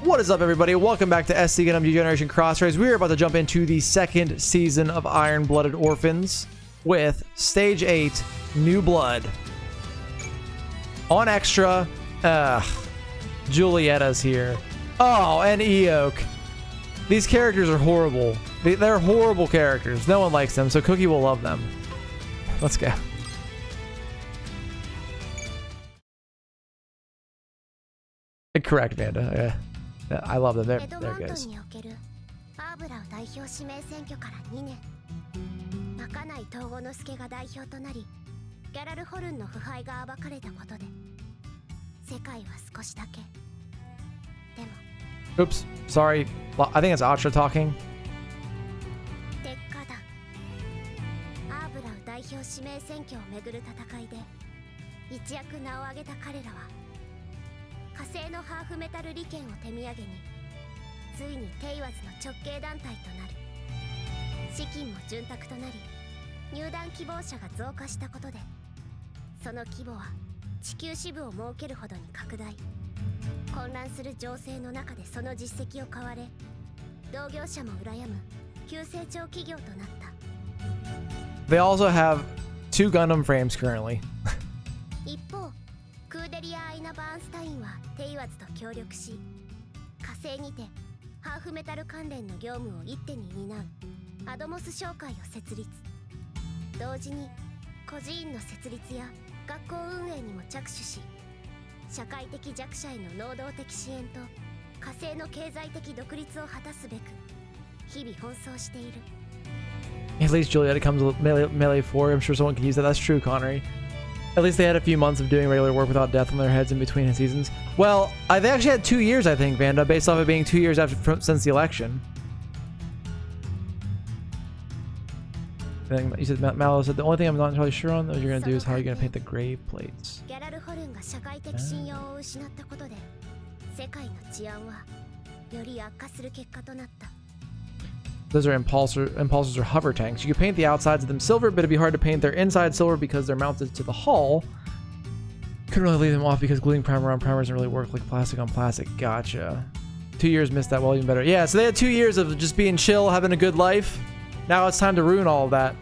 What is up, everybody? Welcome back to SD Gundam New Generation Crossrays. We are about to jump into the second season of Iron-Blooded Orphans with Stage 8, New Blood. On Extra, Julietta's here. Oh, and Eok. These characters are horrible. They're horrible characters. No one likes them, so Cookie will love them. Let's go. Correct, Vanda. Yeah, I love them. There it goes. Oops, sorry. I think it's Atra talking. They also have 2 Gundam frames currently. At least Julietta comes with melee 4. I'm sure someone can use that. That's true, Connery. At least they had a few months of doing regular work without death on their heads in between seasons. Well, they actually had 2 years, I think, Vanda, based off of being 2 years since the election. I think you said Mallow said the only thing I'm not entirely sure on that you're gonna do is how you're gonna paint the grave plates. Those are impulsors or hover tanks. You can paint the outsides of them silver, but it'd be hard to paint their inside silver because they're mounted to the hull. Couldn't really leave them off because gluing primer on primer doesn't really work like plastic on plastic. Gotcha. 2 years missed that well, even better. Yeah, so they had 2 years of just being chill, having a good life. Now it's time to ruin all of that.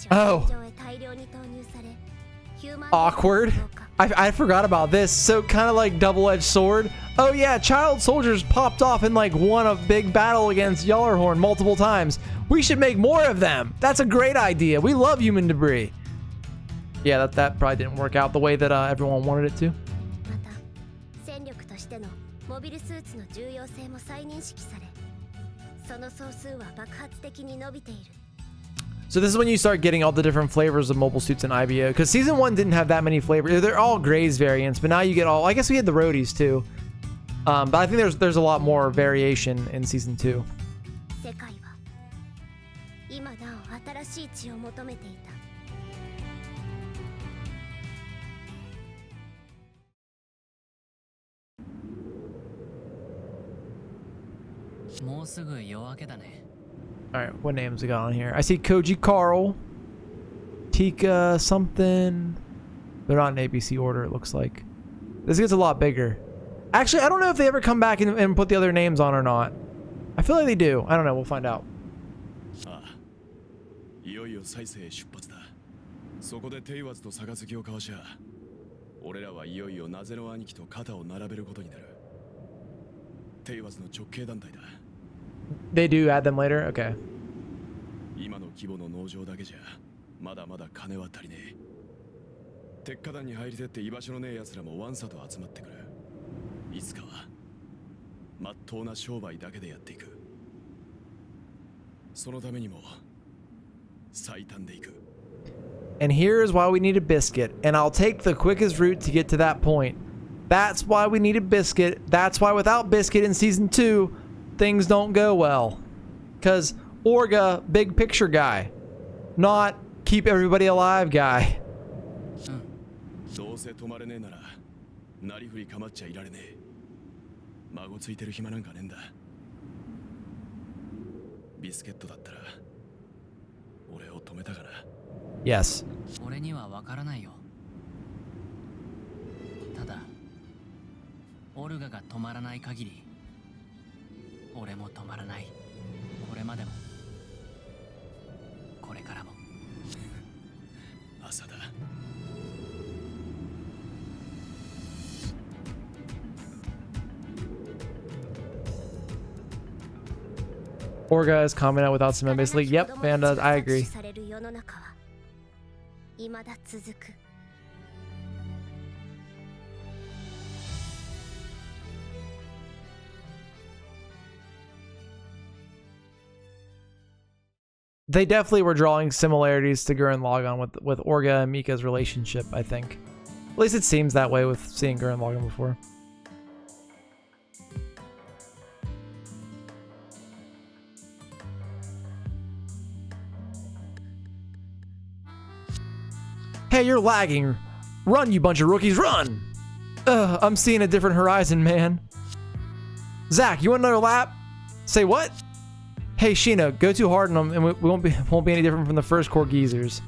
Oh. Awkward. I forgot about this. So kind of like double-edged sword. Oh yeah, child soldiers popped off and like won a big battle against Yellerhorn multiple times. We should make more of them. That's a great idea. We love human debris. Yeah, that probably didn't work out the way that everyone wanted it to. Mobile Suits の重要性も再認識され、その総数は爆発的に伸びている。So this is when you start getting all the different flavors of mobile suits in IBO, because season 1 didn't have that many flavors. They're all Grays variants, but now you get all. I guess we had the roadies too, but I think there's a lot more variation in season 2. 世界は今なお新しい血を求めていた。Alright, what names we got on here? I see Koji Carl, Tika something. They're not in ABC order, it looks like. This gets a lot bigger. Actually, I don't know if they ever come back and put the other names on or not. I feel like they do. I don't know, we'll find out. They do add them later? Okay. And here is why we need a biscuit. And I'll take the quickest route to get to that point. That's why we need a biscuit. That's why without biscuit in season 2, things don't go well. Because Orga, big picture guy, not keep everybody alive guy. Yes. オルガが止まらない限り俺も止まらない。これまでもこれからも。朝だ。Orga is coming out without cement basically. Yep, and I agree. They definitely were drawing similarities to Gurren Lagann with Orga and Mika's relationship, I think. At least it seems that way with seeing Gurren Lagann before. Hey, you're lagging. Run, you bunch of rookies, run! I'm seeing a different horizon, man. Zach, you want another lap? Say what? Hey, Sheena, go too hard on them and we won't be any different from the first core geezers.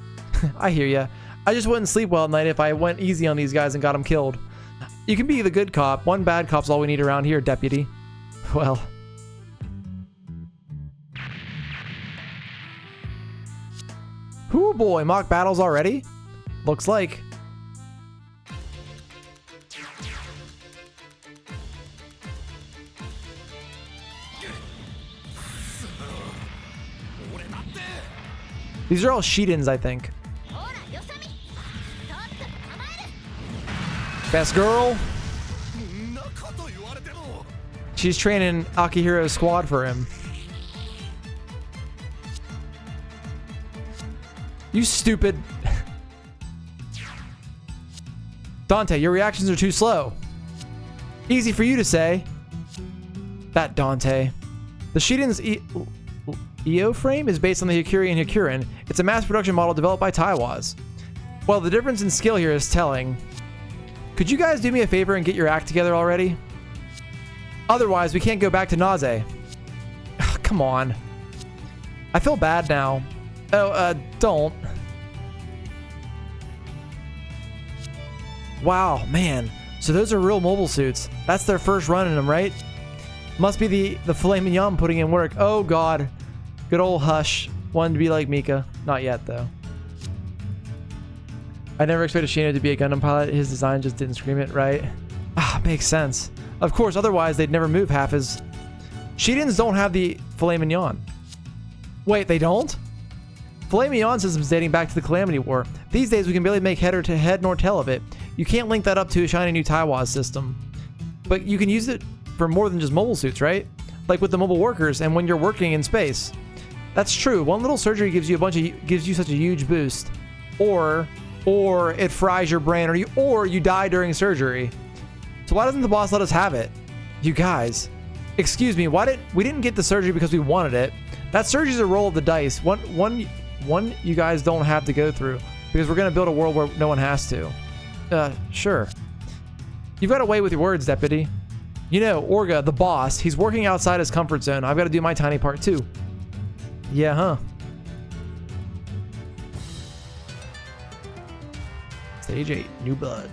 I hear ya. I just wouldn't sleep well at night if I went easy on these guys and got them killed. You can be the good cop. One bad cop's all we need around here, deputy. Well... Ooh boy, mock battles already? Looks like. These are all Shidens, I think. Best girl. She's training Akihiro's squad for him. You stupid. Dante, your reactions are too slow. Easy for you to say. That Dante. The Shiden's EO frame is based on the Hikuri and Hikurin. It's a mass production model developed by Taiwas. Well, the difference in skill here is telling. Could you guys do me a favor and get your act together already? Otherwise, we can't go back to Naze. Ugh, come on. I feel bad now. Oh, don't. Wow, man. So those are real mobile suits. That's their first run in them, right? Must be the filet mignon putting in work. Oh, God. Good old Hush. Wanted to be like Mika. Not yet, though. I never expected Shino to be a Gundam pilot. His design just didn't scream it, right? Ah, makes sense. Of course, otherwise they'd never move half as... Shidens don't have the filet mignon. Wait, they don't? Filet mignon systems dating back to the Calamity War. These days we can barely make head nor tail of it. You can't link that up to a shiny new Taiwan system. But you can use it for more than just mobile suits, right? Like with the mobile workers and when you're working in space. That's true. One little surgery gives you such a huge boost. Or it fries your brain, or you die during surgery. So why doesn't the boss let us have it? You guys. Excuse me, we didn't get the surgery because we wanted it. That surgery's a roll of the dice. One you guys don't have to go through. Because we're gonna build a world where no one has to. Sure. You've got a way with your words, deputy. You know, Orga, the boss, he's working outside his comfort zone. I've got to do my tiny part too. Yeah, huh? Stage 8, New Blood.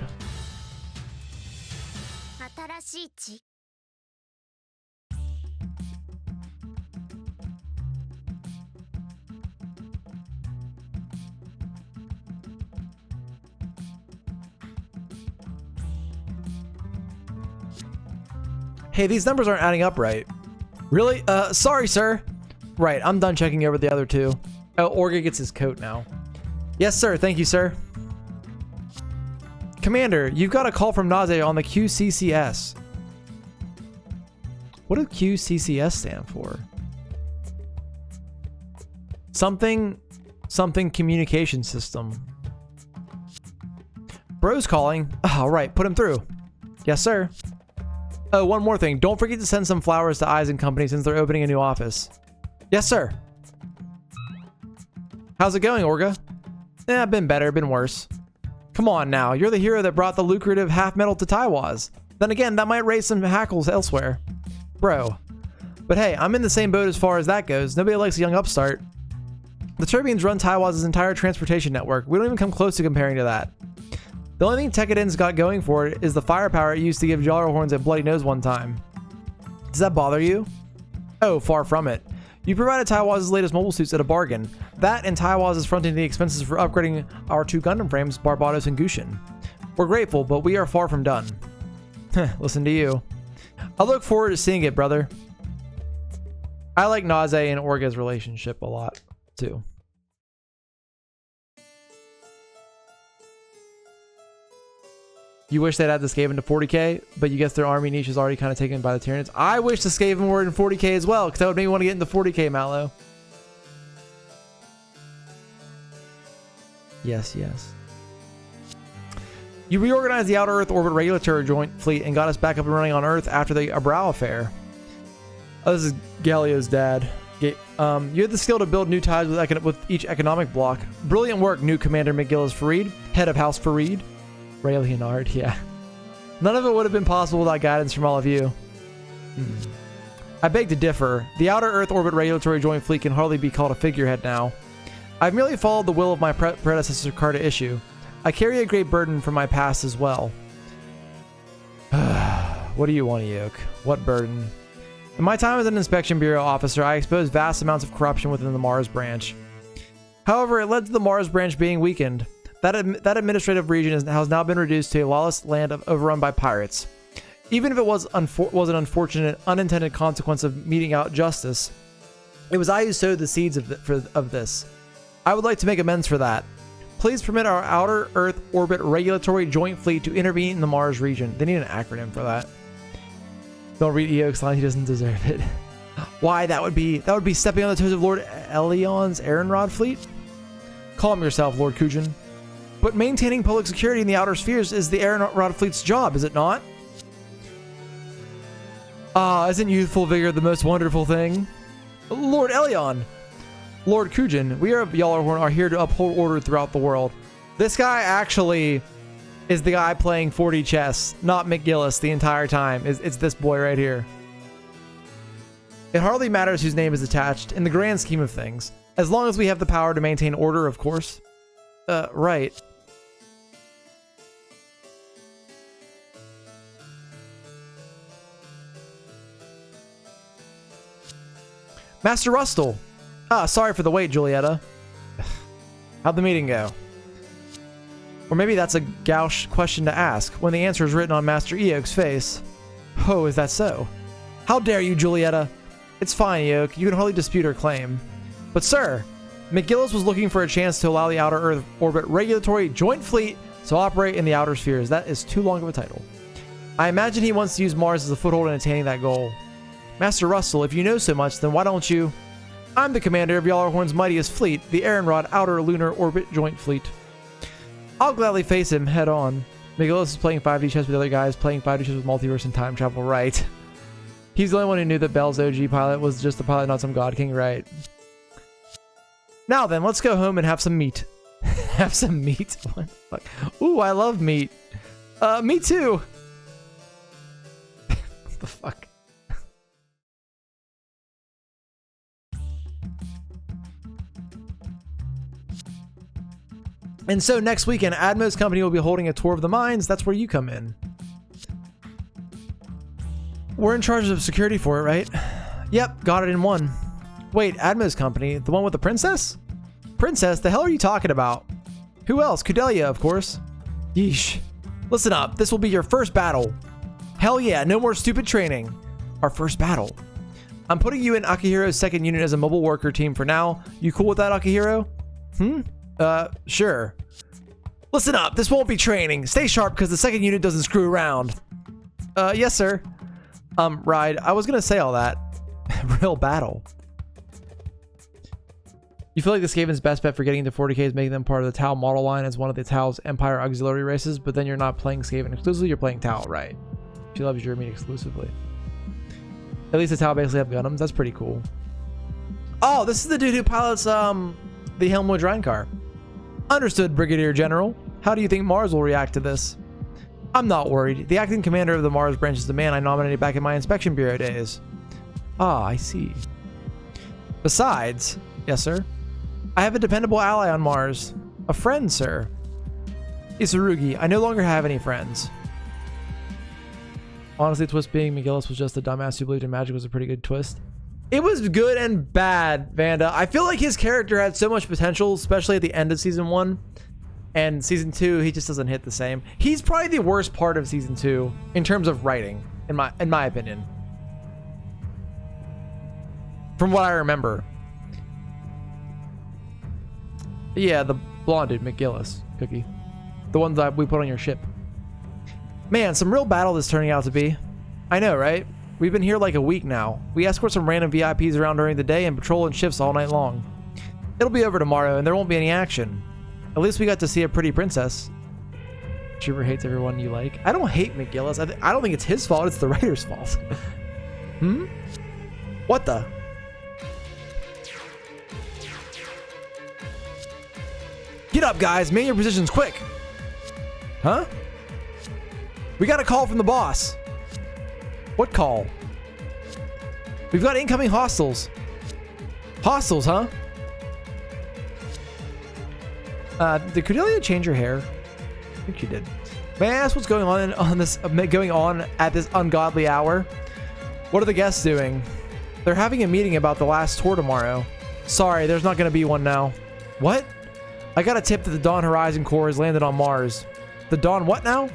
Hey, these numbers aren't adding up right. Really? Sorry, sir. Right, I'm done checking over the other two. Oh, Orga gets his coat now. Yes, sir. Thank you, sir. Commander, you've got a call from Naze on the QCCS. What does QCCS stand for? Something communication system. Bro's calling. All right, put him through. Yes, sir. Oh, one more thing. Don't forget to send some flowers to Eyes & Company since they're opening a new office. Yes, sir. How's it going, Orga? Been better, been worse. Come on now, you're the hero that brought the lucrative half medal to Taiwas. Then again, that might raise some hackles elsewhere. Bro. But hey, I'm in the same boat as far as that goes. Nobody likes a young upstart. The Turbians run Taiwas' entire transportation network. We don't even come close to comparing to that. The only thing Tekkadan's got going for it is the firepower it used to give Jarlhorns a bloody nose one time. Does that bother you? Oh, far from it. You provided Taiwaz's latest mobile suits at a bargain. That and Taiwaz is fronting the expenses for upgrading our 2 Gundam frames, Barbados and Gushin. We're grateful, but we are far from done. Listen to you. I look forward to seeing it, brother. I like Naze and Orga's relationship a lot, too. You wish they'd add the Skaven to 40k, but you guess their army niche is already kind of taken by the Tyranids. I wish the Skaven were in 40k as well, because that would make me want to get into 40k, Mallow. Yes, yes. You reorganized the Outer Earth Orbit Regulatory Joint Fleet and got us back up and running on Earth after the Abrao affair. Oh, this is Galio's dad. You had the skill to build new ties with each economic block. Brilliant work, new Commander McGillis Farid, head of House Farid. Ray Leonard, yeah. None of it would have been possible without guidance from all of you. I beg to differ. The Outer Earth Orbit Regulatory Joint Fleet can hardly be called a figurehead now. I've merely followed the will of my predecessor Carta Issue. I carry a great burden from my past as well. What do you want, Yoke? What burden? In my time as an Inspection Bureau officer, I exposed vast amounts of corruption within the Mars branch. However, it led to the Mars branch being weakened. That administrative region has now been reduced to a lawless land overrun by pirates. Even if it was an unfortunate, unintended consequence of meting out justice, it was I who sowed the seeds of this. I would like to make amends for that. Please permit our Outer Earth Orbit Regulatory Joint Fleet to intervene in the Mars region. They need an acronym for that. Don't read Eok's line, he doesn't deserve it. Why? That would be stepping on the toes of Lord Elion's Iron-Rod fleet? Calm yourself, Lord Kujin. But maintaining public security in the outer spheres is the Iron-Rod fleet's job, is it not? Ah, isn't youthful vigor the most wonderful thing? Lord Elion! Lord Kujin, we of Jarlhorn are here to uphold order throughout the world. This guy actually is the guy playing 4D chess, not McGillis the entire time. It's this boy right here. It hardly matters whose name is attached in the grand scheme of things, as long as we have the power to maintain order, of course. Right. Master Rustle! Ah, sorry for the wait, Julieta. How'd the meeting go? Or maybe that's a gauche question to ask, when the answer is written on Master Eok's face. Oh, is that so? How dare you, Julieta? It's fine, Eok. You can hardly dispute her claim. But sir, McGillis was looking for a chance to allow the Outer Earth Orbit Regulatory Joint Fleet to operate in the outer spheres. That is too long of a title. I imagine he wants to use Mars as a foothold in attaining that goal. Master Russell, if you know so much, then why don't you... I'm the commander of Jarlhorn's mightiest fleet, the Iron-Rod Outer Lunar Orbit Joint Fleet. I'll gladly face him head on. McGillis is playing 5D chess with the other guys, playing 5D chess with multiverse and time travel, right? He's the only one who knew that Bell's OG pilot was just a pilot, not some God King, right? Now then, let's go home and have some meat. Have some meat? What the fuck? Ooh, I love meat. Me too. What the fuck? And so next weekend, Admo's company will be holding a tour of the mines. That's where you come in. We're in charge of security for it, right? Yep, got it in one. Wait, Admo's company? The one with the princess? Princess? The hell are you talking about? Who else? Kudelia, of course. Yeesh. Listen up, this will be your first battle. Hell yeah, no more stupid training. Our first battle. I'm putting you in Akihiro's second unit as a mobile worker team for now. You cool with that, Akihiro? Sure. Listen up, this won't be training. Stay sharp because the second unit doesn't screw around. Yes, sir. Ride, I was gonna say all that. Real battle. You feel like the Skaven's best bet for getting into 40k is making them part of the Tau model line as one of the Tau's Empire auxiliary races, but then you're not playing Skaven exclusively, you're playing Tau, right? She loves your meat exclusively. At least the Tau basically have Gundams, that's pretty cool. Oh, this is the dude who pilots, the Helmwood Rheincar. Understood, Brigadier General. How do you think Mars will react to this? I'm not worried. The acting commander of the Mars branch is the man I nominated back in my inspection bureau days. Ah, I see. Besides, yes, sir. I have a dependable ally on Mars. A friend, sir. Isurugi, I no longer have any friends. Honestly, the twist being McGillis was just a dumbass who believed in magic was a pretty good twist. It was good and bad, Vanda. I feel like his character had so much potential, especially at the end of season 1. And season 2, he just doesn't hit the same. He's probably the worst part of season 2 in terms of writing, in my opinion. From what I remember. Yeah, the blonde dude, McGillis, Cookie. The one that we put on your ship. Man, some real battle this turning out to be. I know, right? We've been here like a week now. We escort some random VIPs around during the day and patrol in shifts all night long. It'll be over tomorrow and there won't be any action. At least we got to see a pretty princess. Trooper hates everyone you like. I don't hate McGillis. I don't think it's his fault. It's the writer's fault. What the? Get up, guys. Man your positions quick. Huh? We got a call from the boss. What call? We've got incoming hostiles. Hostiles, huh? Did Cordelia change her hair? I think she did. May I ask what's going on at this ungodly hour? What are the guests doing? They're having a meeting about the last tour tomorrow. Sorry, there's not going to be one now. What? I got a tip that the Dawn Horizon Corps has landed on Mars. The Dawn what now?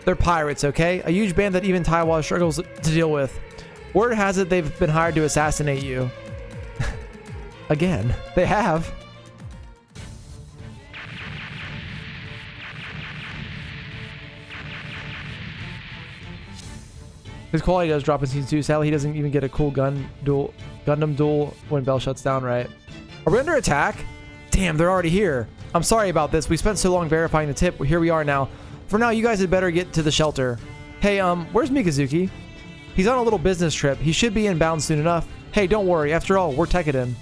They're pirates, okay? A huge band that even Taiwan struggles to deal with. Word has it they've been hired to assassinate you. Again, they have. His quality does drop in season 2. Sadly, he doesn't even get a cool Gundam duel when Bell shuts down, right? Are we under attack? Damn, they're already here. I'm sorry about this. We spent so long verifying the tip. Here we are now. For now, you guys had better get to the shelter. Hey, where's Mikazuki? He's on a little business trip. He should be inbound soon enough. Hey, don't worry. After all, we're Tekkadan.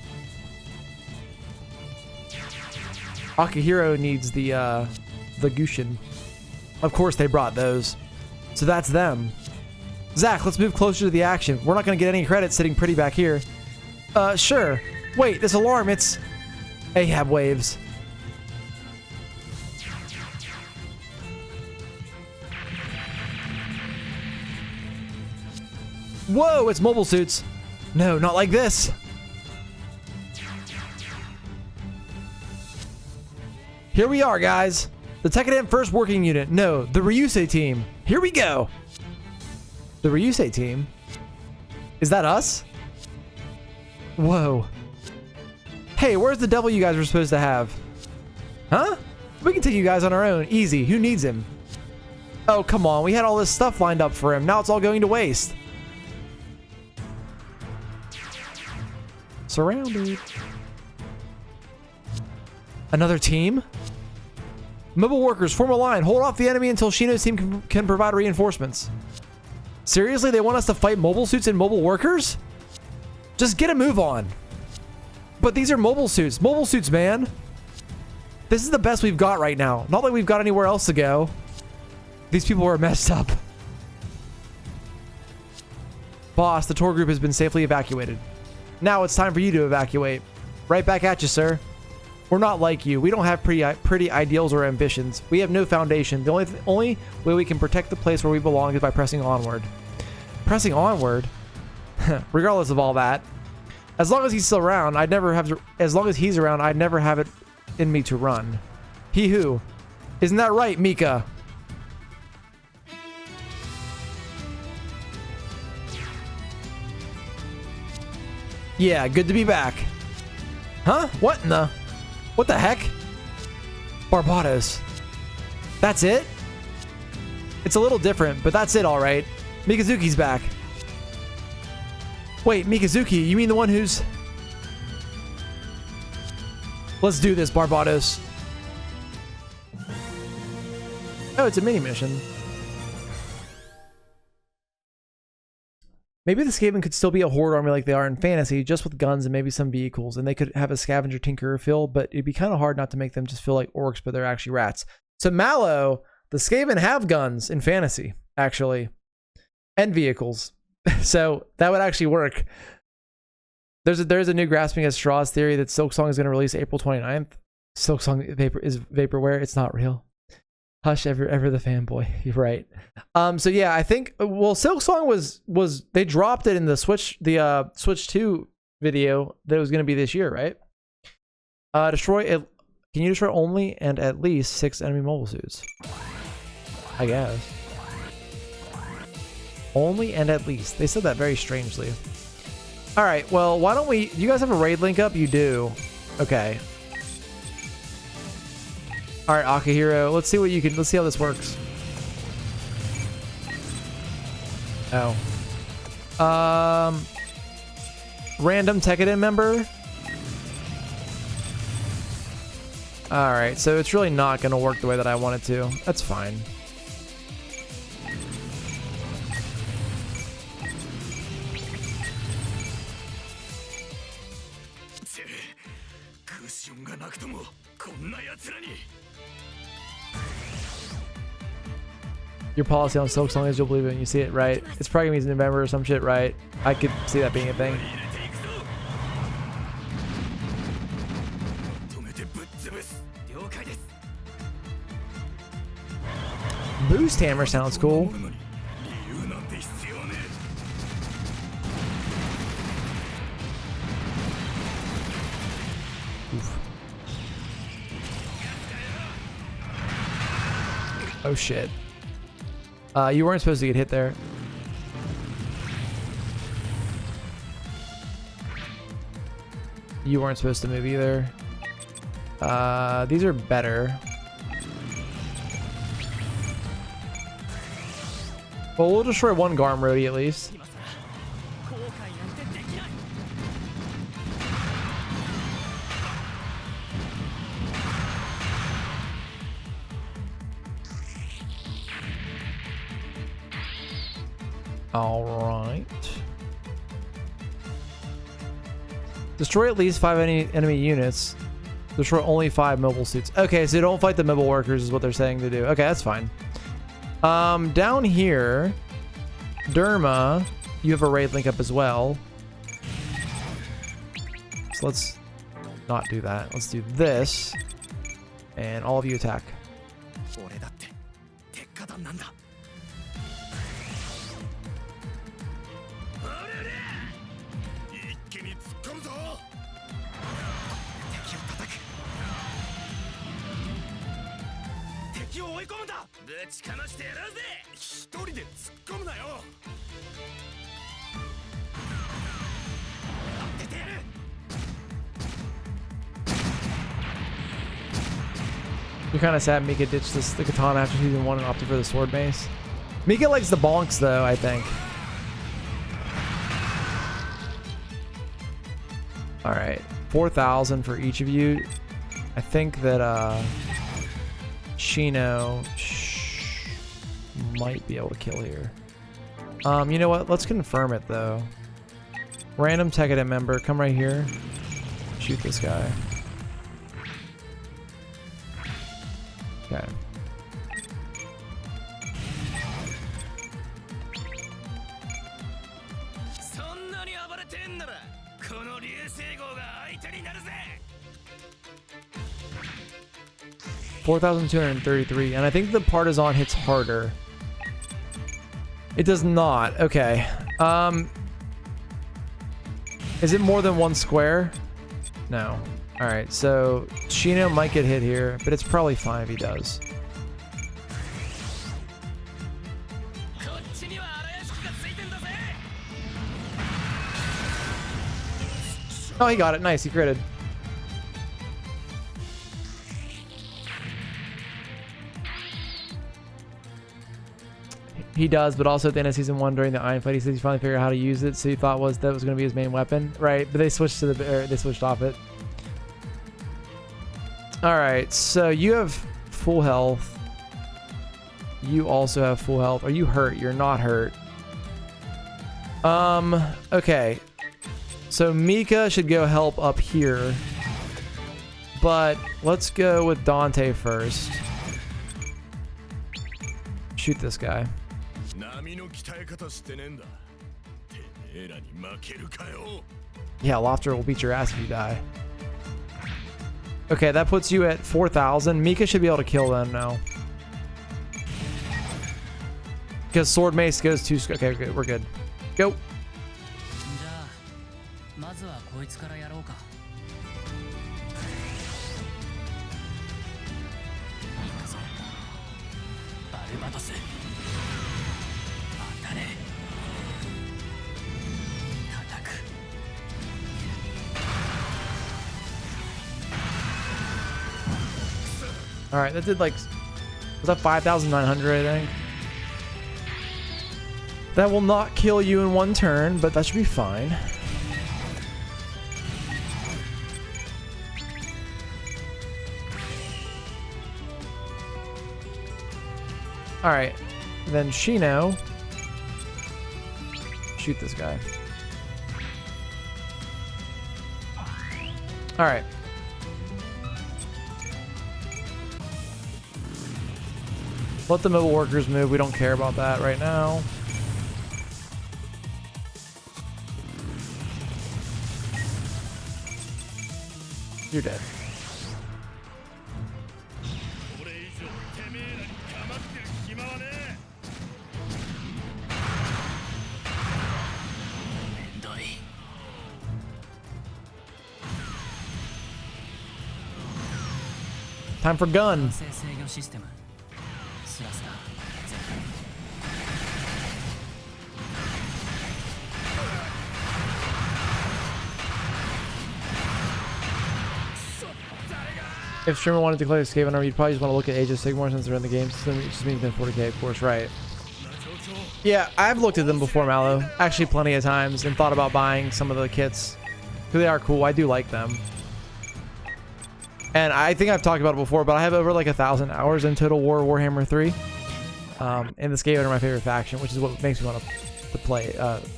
Akihiro needs the Gushin. Of course, they brought those. So that's them. Zach, let's move closer to the action. We're not going to get any credit sitting pretty back here. Sure. Wait, this alarm, it's Ahab waves. Whoa, it's mobile suits. No, not like this. Here we are, guys. The Tekkadan First Working Unit. No, the Ryusei team. Here we go. The Ryusei team? Is that us? Whoa. Hey, where's the devil you guys were supposed to have? Huh? We can take you guys on our own. Easy. Who needs him? Oh, come on. We had all this stuff lined up for him. Now it's all going to waste. Surrounded. Another team? Mobile workers, form a line. Hold off the enemy until Shino's team can provide reinforcements. Seriously, they want us to fight mobile suits and mobile workers? Just get a move on. But these are mobile suits. Mobile suits, man. This is the best we've got right now. Not like we've got anywhere else to go. These people are messed up. Boss, the tour group has been safely evacuated. Now it's time for you to evacuate. Right back at you, sir. We're not like you. We don't have pretty ideals or ambitions. We have no foundation. The only way we can protect the place where we belong is by pressing onward. Pressing onward? Regardless of all that. As long as he's still around, I'd never have to... As long as he's around, I'd never have it in me to run. He who? Isn't that right, Mika? Yeah, good to be back. Huh? What in the... What the heck? Barbados. That's it? It's a little different, but that's it, all right. Mikazuki's back. Wait, Mikazuki, you mean the one who's... Let's do this, Barbados. Oh, it's a mini mission. Maybe the Skaven could still be a horde army like they are in fantasy, just with guns and maybe some vehicles, and they could have a scavenger tinkerer feel, but it'd be kind of hard not to make them just feel like orcs, but they're actually rats. So Mallow, the Skaven have guns in fantasy, actually, and vehicles. So that would actually work. There's a new Grasping at Straws theory that Silksong is going to release April 29th. Silksong is vaporware. It's not real. Hush, ever the fanboy. You're right. So yeah, I think Silk Song was they dropped it in the Switch 2 video that was gonna be this year, right? Destroy it. Can you destroy only and at least 6 enemy mobile suits? I guess. Only and at least. They said that very strangely. All right, well, why don't we... You guys have a raid link up? You do. Okay. All right, Akihiro. Let's see what you can... Let's see how this works. Oh. Random Tekiden member. All right, so it's really not going to work the way that I want it to. That's fine. Your policy on Silk Song is you'll believe it when you see it, right? It's probably gonna be November or some shit, right? I could see that being a thing. Boost hammer sounds cool. Oof. Oh shit. You weren't supposed to get hit there. You weren't supposed to move either. These are better. Well, we'll destroy one Garm Roadie at least. All right. Destroy at least 5 enemy units. Destroy only 5 mobile suits. Okay, so don't fight the mobile workers is what they're saying to do. Okay, that's fine. Down here, Derma, you have a raid link up as well. So let's not do that. Let's do this. And all of you attack. You're kind of sad Mika ditched the katana after season 1 and opted for the sword mace. Mika likes the bonks though, I think. All right, 4,000 for each of you. I think that Shino might be able to kill here. You know what? Let's confirm it though. Random Tekiden member, come right here. Shoot this guy. Okay. $4,233, and I think the partisan hits harder. It does not. Okay. Is it more than 1 square? No. All right. So Shino might get hit here, but it's probably fine if he does. Oh, he got it. Nice. He critted. He does, but also at the end of season 1 during the Iron fight, he says he finally figured out how to use it. So he thought that was going to be his main weapon, right? But they switched they switched off it. All right, so you have full health. You also have full health. Are you hurt? You're not hurt. Okay. So Mika should go help up here. But let's go with Dante first. Shoot this guy. Yeah, Lofter will beat your ass if you die. Okay, that puts you at 4,000. Mika should be able to kill them now. Because sword mace goes to... Okay, okay, we're good. Go. じゃあまずはこいつからやろうか。いくぞバルバトス。当たれ。叩く。 Alright, that did like... Was that 5,900, I think? That will not kill you in one turn, but that should be fine. Alright. Then Shino. Shoot this guy. Alright. Let the mobile workers move. We don't care about that right now. You're dead. Time for gun. If streamer wanted to click escape on her, you'd probably just want to look at Age of Sigmar since they're in the game. So it just means they're 40k, of course, right? Yeah, I've looked at them before, Mallow. Actually, plenty of times, and thought about buying some of the kits. They are cool. I do like them. And I think I've talked about it before, but I have over like 1,000 hours in Total War Warhammer 3. And the Skaven are my favorite faction, which is what makes me want to play,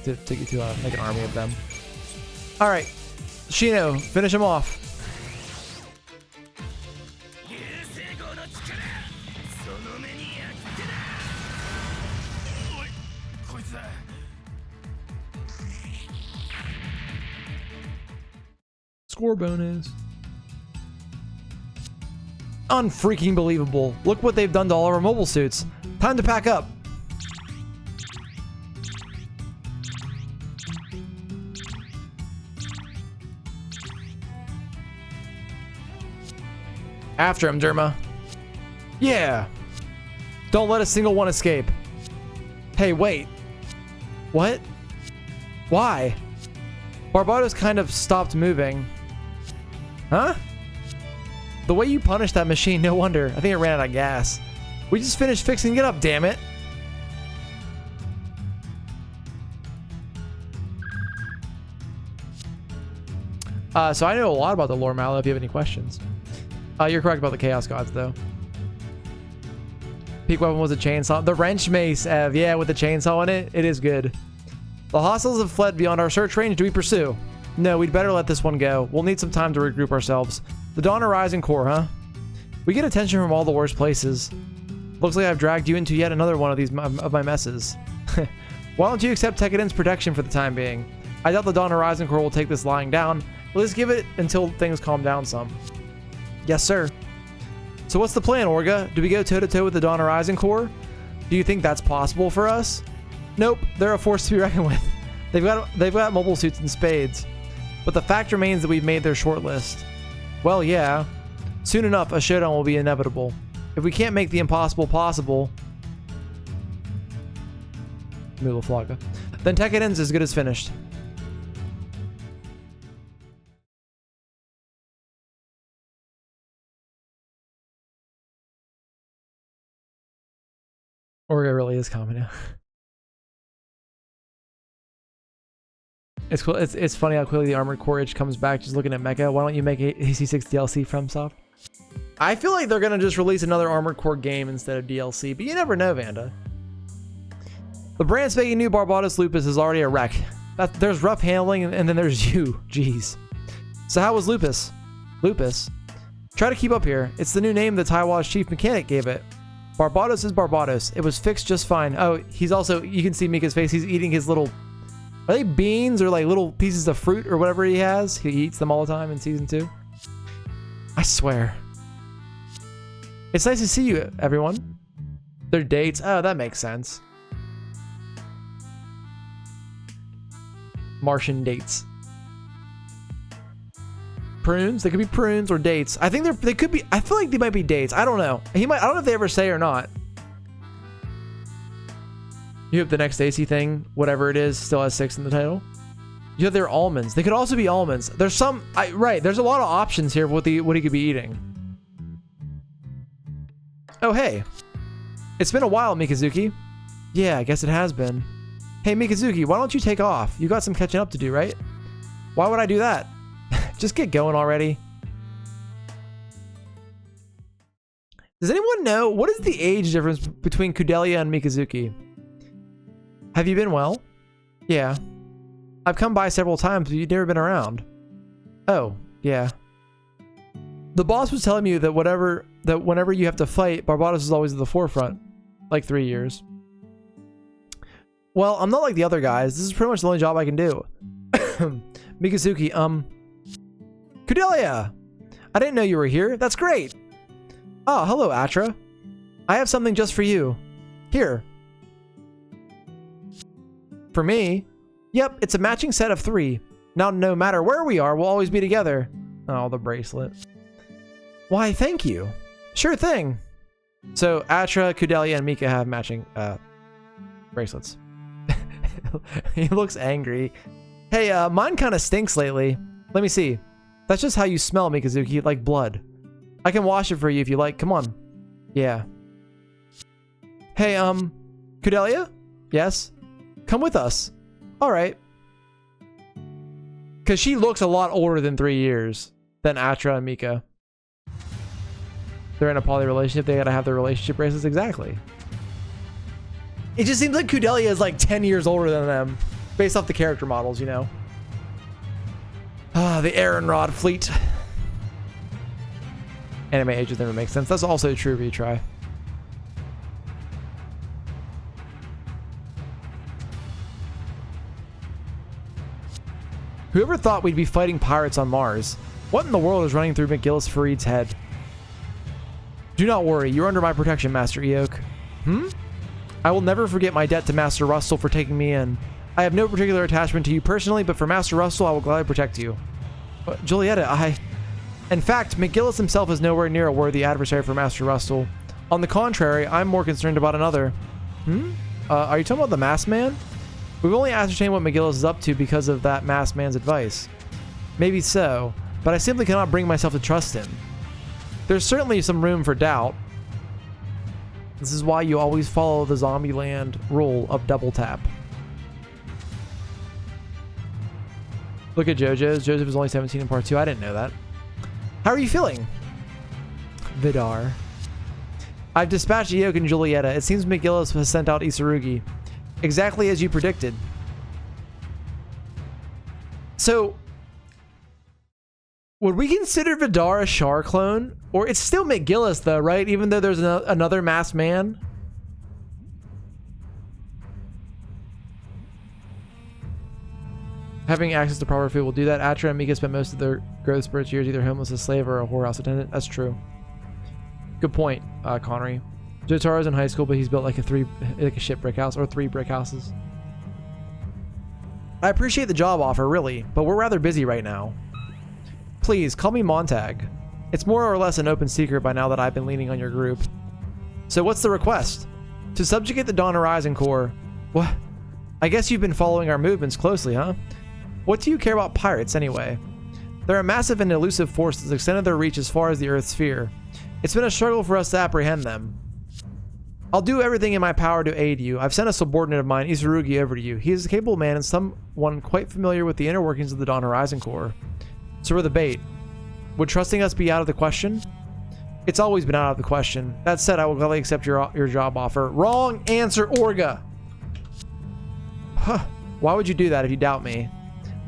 to make an army of them. All right, Shino, finish him off. Score bonus. Unfreaking believable. Look what they've done to all of our mobile suits. Time to pack up. After him, Derma. Yeah. Don't let a single one escape. Hey, wait. What? Why? Barbados kind of stopped moving. Huh? The way you punished that machine, no wonder. I think it ran out of gas. We just finished fixing it up, damn it. So I know a lot about the lore, Mallow, if you have any questions. You're correct about the Chaos Gods, though. Peak weapon was a chainsaw. The wrench mace, Ev. Yeah, with the chainsaw in it. It is good. The hostiles have fled beyond our search range. Do we pursue? No, we'd better let this one go. We'll need some time to regroup ourselves. The Dawn Horizon Core, huh? We get attention from all the worst places. Looks like I've dragged you into yet another one of these of my messes. Why don't you accept Tekken's protection for the time being? I doubt the Dawn Horizon Core will take this lying down. Let's give it until things calm down some. Yes, sir. So what's the plan, Orga? Do we go toe-to-toe with the Dawn Horizon Core? Do you think that's possible for us? Nope, they're a force to be reckoned with. They've got mobile suits in spades. But the fact remains that we've made their short list. Well, yeah. Soon enough, a showdown will be inevitable. If we can't make the impossible possible... Mulaflaga. Then Tekken's as good as finished. Orga really is common now. It's cool. It's funny how quickly the Armored Core itch comes back just looking at Mecha. Why don't you make a AC6 DLC from Soft? I feel like they're gonna just release another Armored Core game instead of DLC, but you never know, Vanda. The brand spanking new Barbados Lupus is already a wreck. There's rough handling, and then there's you. Jeez. So how was Lupus? Lupus? Try to keep up here. It's the new name that Taiwan's chief mechanic gave it. Barbados is Barbados. It was fixed just fine. Oh, he's also, you can see Mika's face. He's eating his little, are they beans or like little pieces of fruit or whatever he has? He eats them all the time in season 2. I swear. It's nice to see you, everyone. Their dates. Oh, that makes sense. Martian dates. Prunes? They could be prunes or dates. I think they could be. I feel like they might be dates. I don't know. I don't know if they ever say or not. You hope the next Stacy thing, whatever it is, still has 6 in the title. You have their almonds. They could also be almonds. There's some. Right. There's a lot of options here of what he could be eating. Oh hey, it's been a while, Mikazuki. Yeah, I guess it has been. Hey Mikazuki, why don't you take off? You got some catching up to do, right? Why would I do that? Just get going already. Does anyone know what is the age difference between Kudelia and Mikazuki? Have you been well? Yeah. I've come by several times, but you've never been around. Oh, yeah. The boss was telling me that whenever you have to fight, Barbatos is always at the forefront. Like 3 years. Well, I'm not like the other guys. This is pretty much the only job I can do. Mikazuki, Kudelia! I didn't know you were here. That's great. Oh, hello, Atra. I have something just for you. Here. For me? Yep, it's a matching set of 3. Now, no matter where we are, we'll always be together. Oh, the bracelet. Why, thank you. Sure thing. So, Atra, Kudelia, and Mika have matching bracelets. He looks angry. Hey, mine kind of stinks lately. Let me see. That's just how you smell, Mikazuki, like blood. I can wash it for you if you like. Come on. Yeah. Hey, Kudelia? Yes? Come with us. All right. Because she looks a lot older than 3 years than Atra and Mika. They're in a poly relationship. They gotta have their relationship bracelets. Exactly. It just seems like Kudelia is like 10 years older than them. Based off the character models, you know. Ah, the Aaron Rod fleet. Anime ages never make sense. That's also true if you try. Whoever thought we'd be fighting pirates on Mars? What in the world is running through McGillis Farid's head? Do not worry, you're under my protection, Master Eok. I will never forget my debt to Master Russell for taking me in. I have no particular attachment to you personally, but for Master Russell, I will gladly protect you. But Julieta, In fact, McGillis himself is nowhere near a worthy adversary for Master Russell. On the contrary, I'm more concerned about another. Are you talking about the Masked Man? We've only ascertained what McGillis is up to because of that Masked Man's advice. Maybe so, but I simply cannot bring myself to trust him. There's certainly some room for doubt. This is why you always follow the Zombieland rule of double tap. Look at JoJo's. Joseph is only 17 in part 2. I didn't know that. How are you feeling? Vidar. I've dispatched Eok and Julieta. It seems McGillis has sent out Isurugi. Exactly as you predicted. So, would we consider Vidar a Char clone? Or it's still McGillis though, right? Even though there's another Masked Man? Having access to proper food will do that. Atra and Mika spent most of their growth spurts years either homeless as slave or a whorehouse attendant. That's true. Good point, Connery. Jotaro's in high school, but he's built like a shit brick house or 3 brick houses. I appreciate the job offer, really, but we're rather busy right now. Please, call me Montag. It's more or less an open secret by now that I've been leaning on your group. So what's the request? To subjugate the Dawn Horizon Corps. What? I guess you've been following our movements closely, huh? What do you care about pirates, anyway? They're a massive and elusive force that's extended their reach as far as the Earth's sphere. It's been a struggle for us to apprehend them. I'll do everything in my power to aid you. I've sent a subordinate of mine, Isurugi, over to you. He is a capable man and someone quite familiar with the inner workings of the Dawn Horizon Corps. So we're the bait. Would trusting us be out of the question? It's always been out of the question. That said, I will gladly accept your job offer. Wrong answer, Orga. Huh. Why would you do that if you doubt me?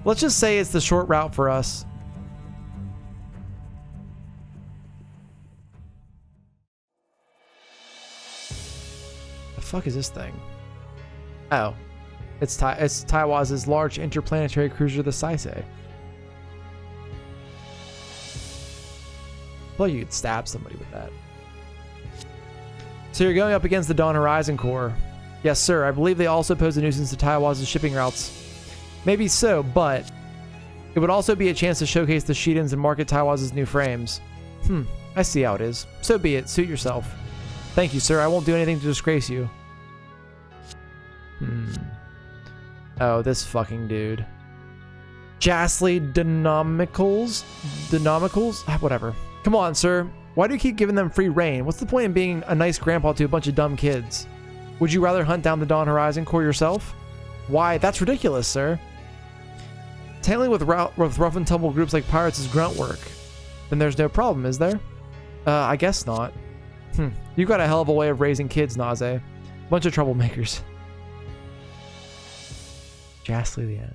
Let's just say it's the short route for us. The fuck is this thing? Oh. It's Taiwan's large interplanetary cruiser, the Saisei. Well, you could stab somebody with that. So you're going up against the Dawn Horizon Corps. Yes, sir. I believe they also pose a nuisance to Taiwan's shipping routes. Maybe so, but it would also be a chance to showcase the Shidens and market Taiwan's new frames. I see how it is. So be it. Suit yourself. Thank you, sir. I won't do anything to disgrace you. Oh, this fucking dude. Ghastly Dynamicals? Whatever. Come on, sir. Why do you keep giving them free reign? What's the point in being a nice grandpa to a bunch of dumb kids? Would you rather hunt down the Dawn Horizon Corps yourself? Why? That's ridiculous, sir. Tailing with rough and tumble groups like pirates is grunt work. Then there's no problem, is there? I guess not. You got a hell of a way of raising kids, Naze. Bunch of troublemakers. Ghastly, yeah.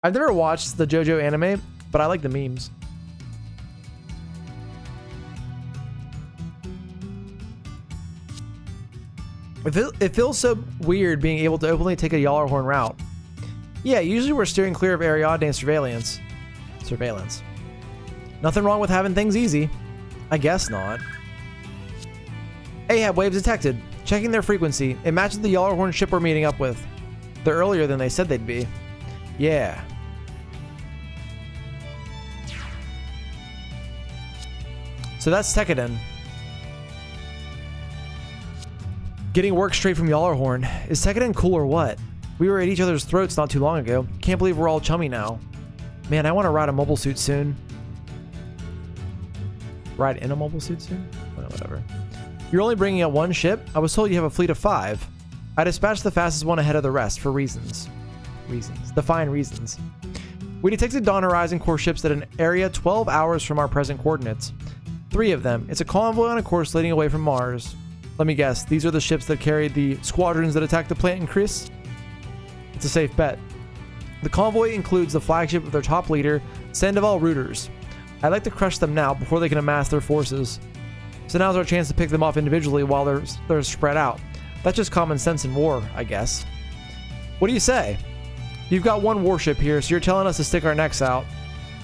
I've never watched the JoJo anime, but I like the memes. It feels so weird being able to openly take a Yallarhorn route. Yeah, usually we're steering clear of Ariadne and surveillance. Nothing wrong with having things easy. I guess not. Ahab waves detected. Checking their frequency. It matches the Yallarhorn ship we're meeting up with. They're earlier than they said they'd be. Yeah. So that's Tekkaden. Getting work straight from Yallarhorn. Is Tekkaden cool or what? We were at each other's throats not too long ago. Can't believe we're all chummy now. Man, I want to ride a mobile suit soon. Ride in a mobile suit soon? Well, whatever. You're only bringing up one ship? I was told you have a fleet of 5. I dispatched the fastest one ahead of the rest for reasons. Define reasons. We detected Dawn Horizon Corps ships at an area 12 hours from our present coordinates. 3 of them. It's a convoy on a course leading away from Mars. Let me guess, these are the ships that carried the squadrons that attacked the plant in Chris? It's a safe bet. The convoy includes the flagship of their top leader, Sandoval Rooters. I'd like to crush them now before they can amass their forces. So now's our chance to pick them off individually while they're spread out. That's just common sense in war, I guess. What do you say? You've got one warship here, so you're telling us to stick our necks out.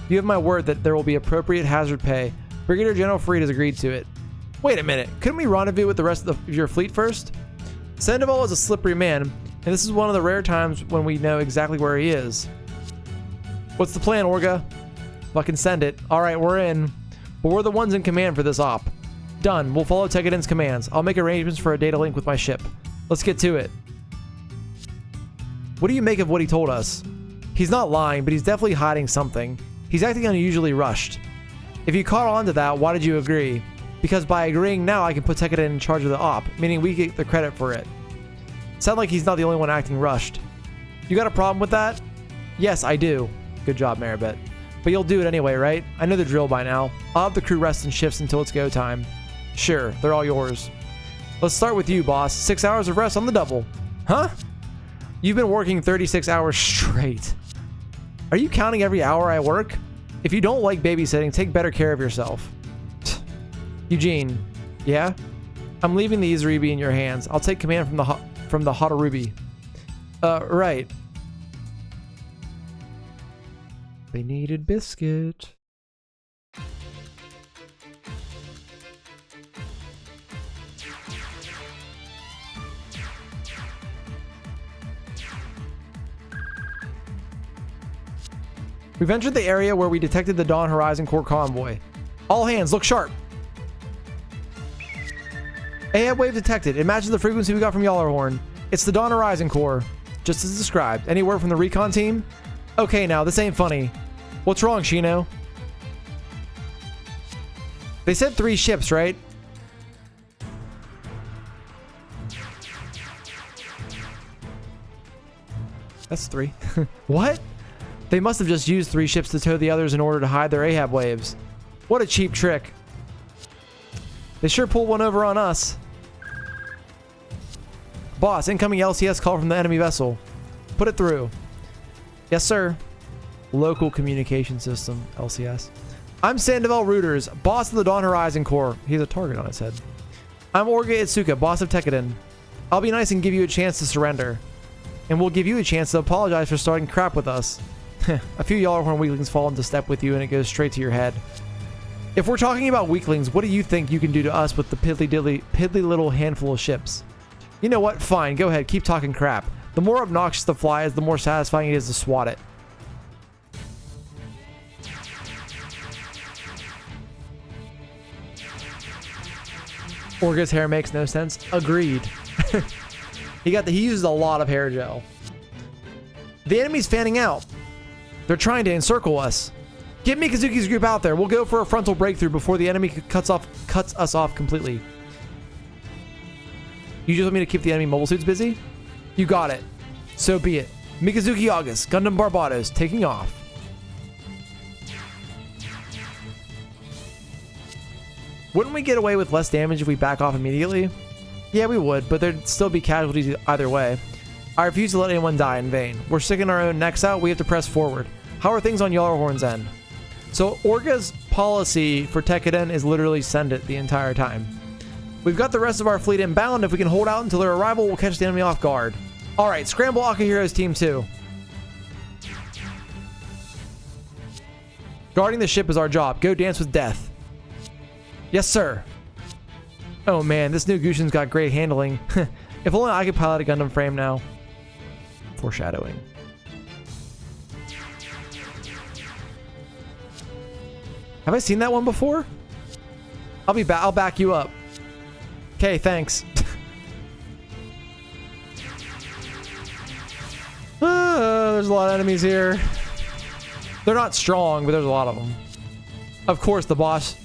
You have my word that there will be appropriate hazard pay. Brigadier General Freed has agreed to it. Wait a minute, couldn't we rendezvous with the rest of your fleet first? Sandoval is a slippery man, and this is one of the rare times when we know exactly where he is. What's the plan, Orga? Fucking send it. Alright, we're in. But we're the ones in command for this op. Done. We'll follow Tekkaden's commands. I'll make arrangements for a data link with my ship. Let's get to it. What do you make of what he told us? He's not lying, but he's definitely hiding something. He's acting unusually rushed. If you caught on to that, why did you agree? Because by agreeing now, I can put Tekkaden in charge of the op, meaning we get the credit for it. Sound like he's not the only one acting rushed. You got a problem with that? Yes, I do. Good job, Maribet. But you'll do it anyway, right? I know the drill by now. I'll have the crew rest in shifts until it's go time. Sure, they're all yours. Let's start with you, boss. 6 hours of rest on the double. Huh? You've been working 36 hours straight. Are you counting every hour I work? If you don't like babysitting, take better care of yourself. Eugene. Yeah? I'm leaving the Izuribi in your hands. I'll take command from the Hatarubi. Right. They needed biscuit. We've entered the area where we detected the Dawn Horizon Corps convoy. All hands, look sharp. Ahab wave detected. It matches the frequency we got from Yallarhorn. It's the Dawn Horizon Corps, just as described. Any word from the recon team? Okay, now, this ain't funny. What's wrong, Shino? They said 3 ships, right? That's 3. What? They must have just used 3 ships to tow the others in order to hide their Ahab waves. What a cheap trick. They sure pulled one over on us. Boss, incoming LCS call from the enemy vessel. Put it through. Yes, sir. Local communication system, LCS. I'm Sandoval Rooters, boss of the Dawn Horizon Corps. He has a target on his head. I'm Orga Itsuka, boss of Tekkaden. I'll be nice and give you a chance to surrender. And we'll give you a chance to apologize for starting crap with us. A few Yallarhorn weaklings fall into step with you and it goes straight to your head. If we're talking about weaklings, what do you think you can do to us with the piddly little handful of ships? You know what? Fine, go ahead, keep talking crap. The more obnoxious the fly is, the more satisfying it is to swat it. Orga's hair makes no sense. Agreed. He uses a lot of hair gel. The enemy's fanning out. They're trying to encircle us. Get Mikazuki's group out there. We'll go for a frontal breakthrough before the enemy cuts us off completely. You just want me to keep the enemy mobile suits busy? You got it. So be it. Mikazuki August, Gundam Barbados, taking off. Wouldn't we get away with less damage if we back off immediately? Yeah, we would, but there'd still be casualties either way. I refuse to let anyone die in vain. We're sticking our own necks out. We have to press forward. How are things on Yellowhorn's end? So Orga's policy for Tekkaden is literally send it the entire time. We've got the rest of our fleet inbound. If we can hold out until their arrival, we'll catch the enemy off guard. All right, scramble Akahiro's team too. Guarding the ship is our job. Go dance with death. Yes, sir. Oh man, this new Gushin's got great handling. If only I could pilot a Gundam frame now. Foreshadowing. Have I seen that one before? I'll back you up. Okay, thanks. There's a lot of enemies here. They're not strong, but there's a lot of them. Of course, the boss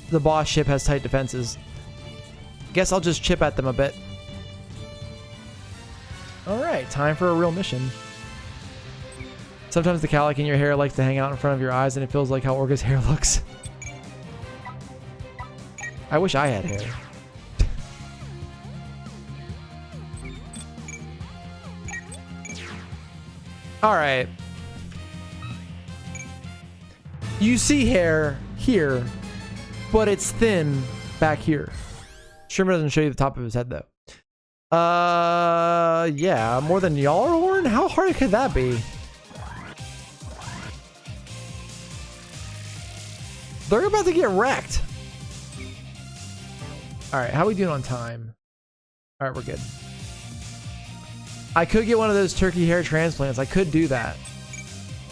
ship has tight defenses. Guess I'll just chip at them a bit. Alright, time for a real mission. Sometimes the cowlick in your hair likes to hang out in front of your eyes, and it feels like how Orga's hair looks. I wish I had hair. Alright. You see hair here, but it's thin back here. Shrimmer doesn't show you the top of his head, though. Yeah, more than Yellowhorn? How hard could that be? They're about to get wrecked. Alright, how are we doing on time? Alright, we're good. I could get one of those turkey hair transplants. I could do that.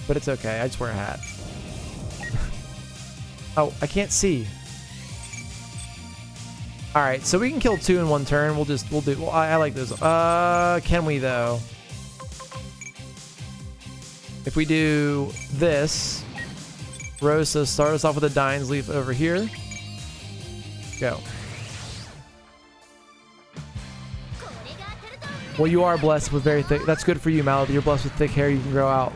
But it's okay. I just wear a hat. Oh, I can't see. Alright, so we can kill 2 in one turn. Well, I like those. Can we though? If we do this, Rosa, start us off with a Dine's Leaf over here. Go. Well, you are blessed with very thick. That's good for you, Malady. You're blessed with thick hair you can grow out.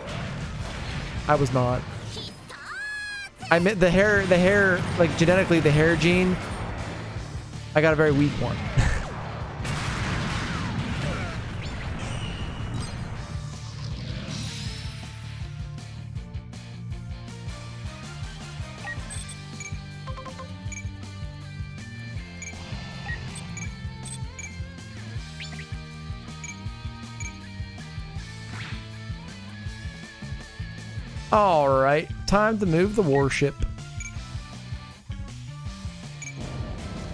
I was not. I meant the hair, like genetically, the hair gene. I got a very weak one. All right, time to move the warship.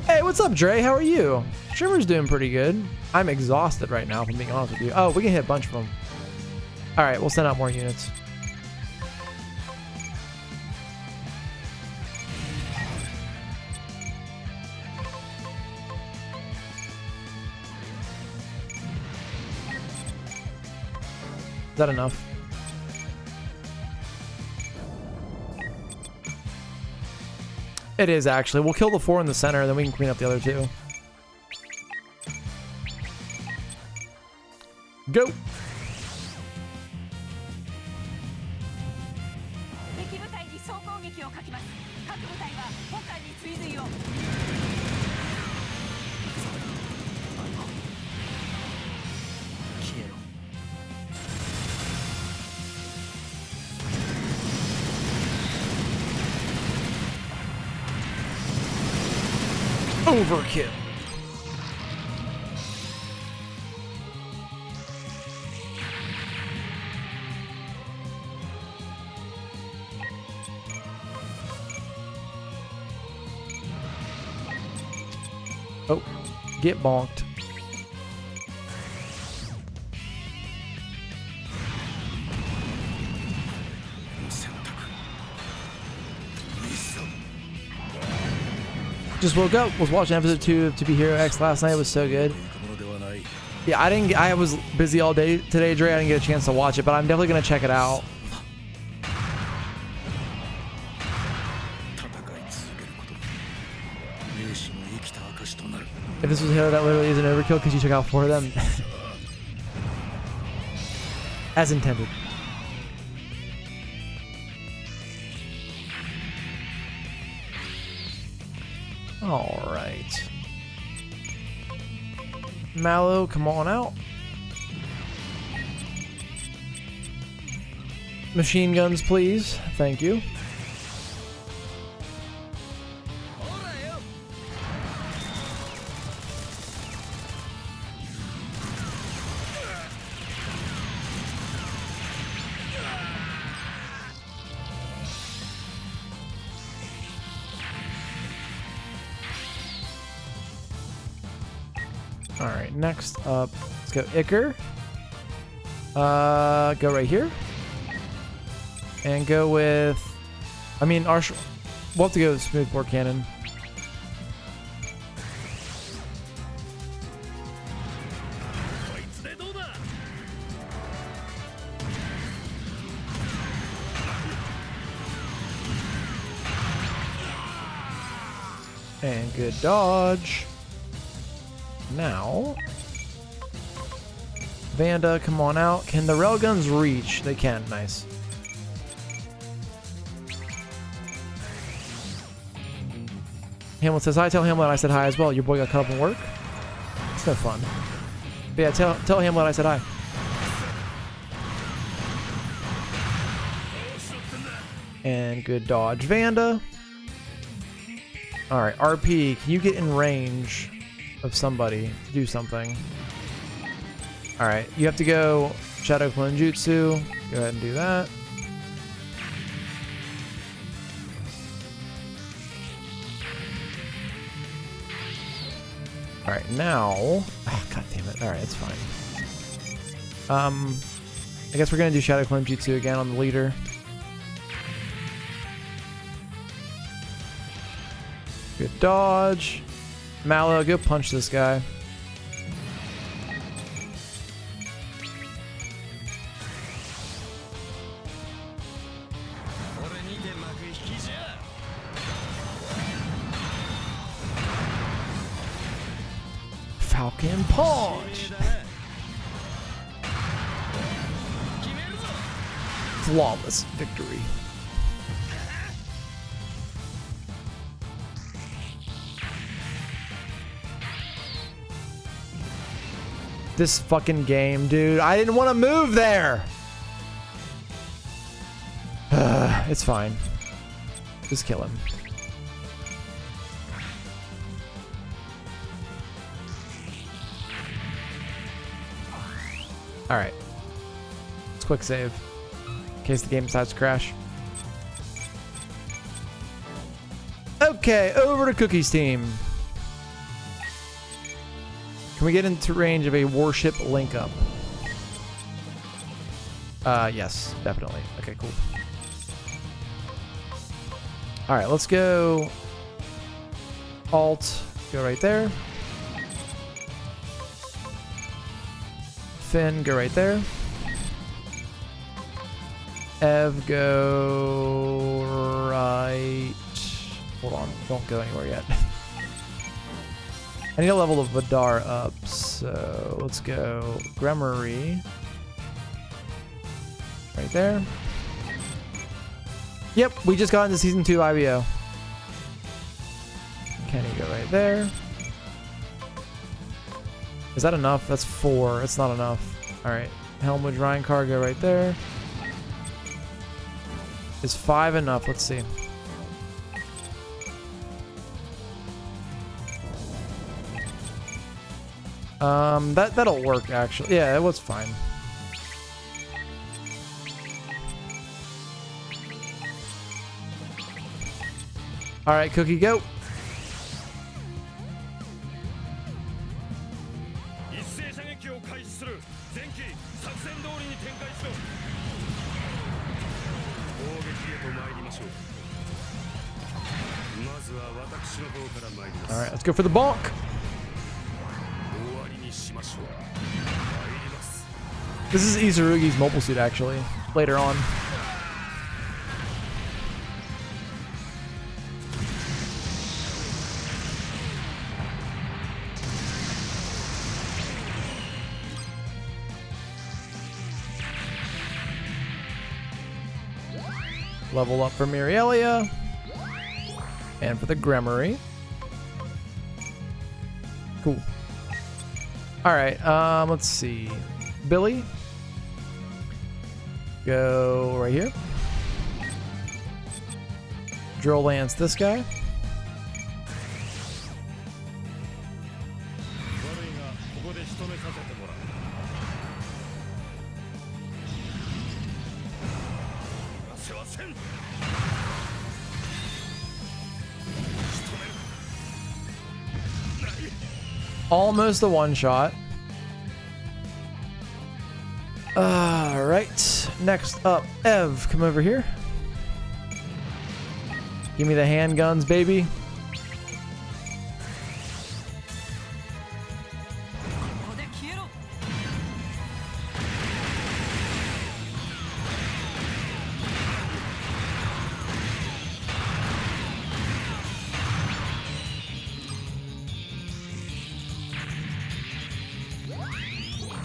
Hey, what's up, Dre? How are you? Shimmer's doing pretty good. I'm exhausted right now, if I'm being honest with you. Oh, we can hit a bunch of them. All right, we'll send out more units. Is that enough? It is actually. We'll kill the 4 in the center, then we can clean up the other 2. Go! Overkill. Oh, get bonked. Just woke up, was watching episode 2 of To Be Hero X last night. It was so good. Yeah, I was busy all day today, Dre. I didn't get a chance to watch it, but I'm definitely gonna check it out. If this was a hero, that literally is an overkill because you took out 4 of them. As intended. All right. Mallow, come on out. Machine guns, please. Thank you. All right, next up, let's go Iker. Go right here. And go with, I mean, we'll have to go with Smoothbore Cannon. And good dodge. Now, Vanda, come on out. Can the railguns reach? They can. Nice. Hamlet says hi. Tell Hamlet I said hi as well. Your boy got cut up in work. It's no fun. But yeah, tell Hamlet I said hi. And good dodge, Vanda. All right, RP. Can you get in range of somebody to do something? All right, you have to go Shadow Clone Jutsu. Go ahead and do that. All right, now, god damn it. All right, it's fine. I guess we're gonna do Shadow Clone Jutsu again on the leader. Good dodge. Mallow, go punch this guy. Falcon punch. Flawless victory. This fucking game, dude. I didn't want to move there. It's fine. Just kill him. All right. Let's quick save in case the game decides to crash. Okay, over to Cookie's team. Can we get into range of a warship link up? Yes, definitely. Okay, cool. All right, let's go. Alt, go right there. Finn, go right there. Ev, go right. Hold on, don't go anywhere yet. I need a level of Vidar up, so let's go Gremory. Right there. Yep, we just got into Season 2 IBO. Kenny, go right there. Is that enough? That's 4. It's not enough. Alright. Helmwood Reincar, go right there. Is 5 enough? Let's see. That'll work actually. Yeah, it was fine. All right, Cookie, go. All right, let's go for the bonk. This is Izurugi's mobile suit, actually, later on. Level up for Mirialia. And for the Gremory. Cool. Alright, let's see. Billy. Go right here. Drill Lance this guy. Almost a one-shot. Alright. Next up, Ev, come over here. Give me the handguns, baby.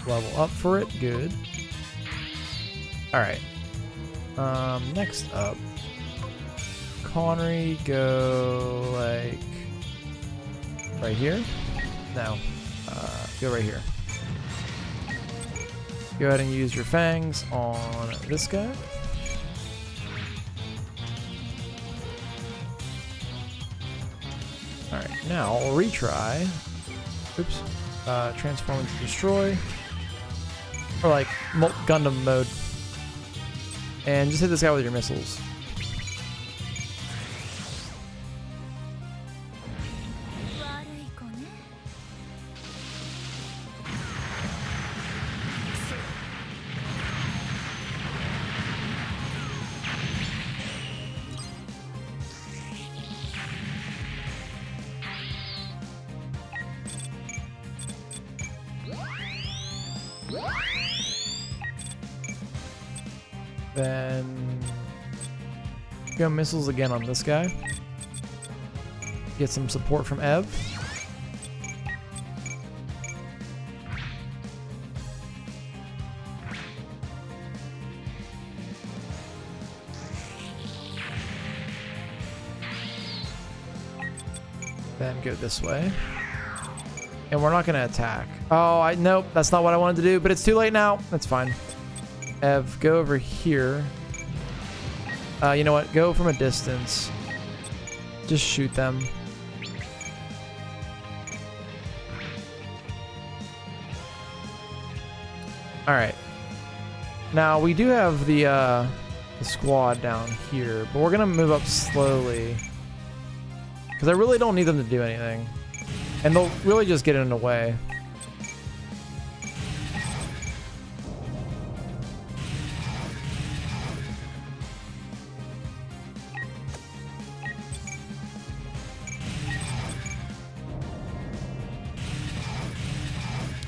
Level up for it, good. Alright. Next up. Connery, go like right here. No. Go right here. Go ahead and use your fangs on this guy. Alright, now I'll retry. Oops. Transform into destroy. Or like Gundam mode. And just hit this guy with your missiles. Then go missiles again on this guy. Get some support from Ev. Then go this way. And we're not going to attack. Oh, nope, that's not what I wanted to do, but it's too late now. That's fine. Ev, go over here. You know what? Go from a distance. Just shoot them. Alright. Now, we do have the squad down here, but we're going to move up slowly. Because I really don't need them to do anything. And they'll really just get in the way.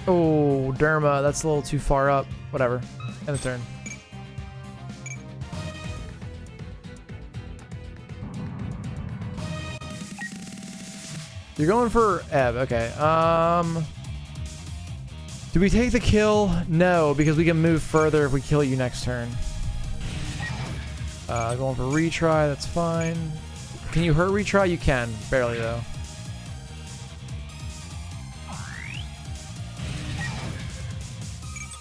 Oh, Derma, that's a little too far up. Whatever. End of turn. You're going for Ev, okay. Do we take the kill? No, because we can move further if we kill you next turn. Going for retry, that's fine. Can you hurt retry? You can, barely though.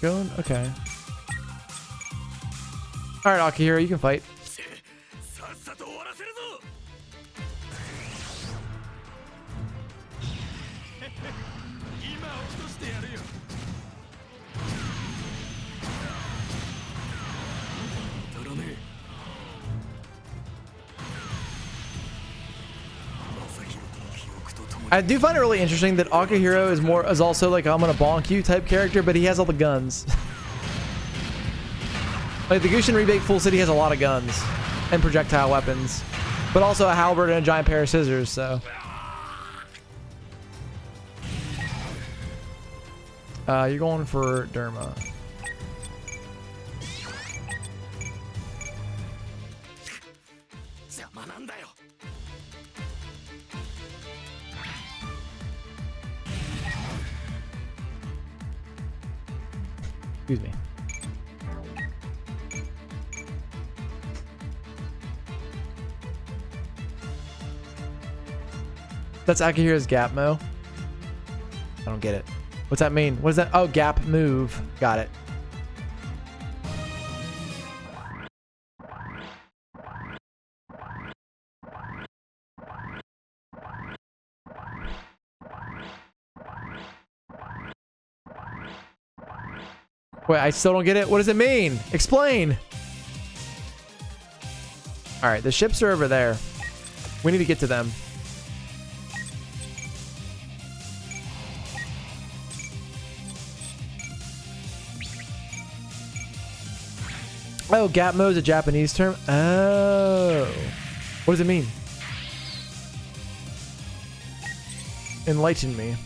Going, okay. Alright, Akihiro, you can fight. I do find it really interesting that Akihiro is also like I'm gonna bonk you type character, but he has all the guns. Like the Gushin Rebake Full City has a lot of guns and projectile weapons. But also a halberd and a giant pair of scissors, so. You're going for Derma. Excuse me. That's Akihira's gap mo. I don't get it. What's that mean? What is that? Oh, gap move. Got it. Wait, I still don't get it. What does it mean? Explain. All right, the ships are over there. We need to get to them. Oh, gap mode is a Japanese term. Oh, what does it mean? Enlighten me.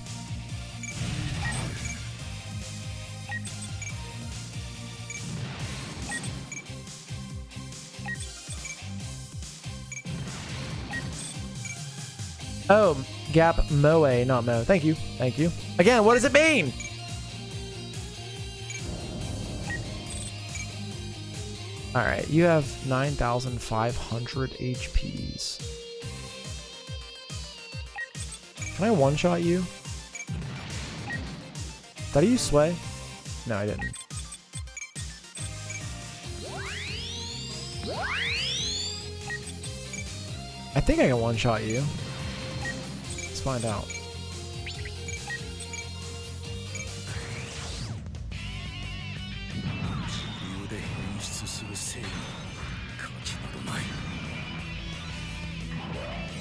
Oh, gap moe, not mo. Thank you. Thank you. Again, what does it mean? All right, you have 9,500 HPs. Can I one-shot you? Did I use Sway? No, I didn't. I think I can one-shot you. Let's find out.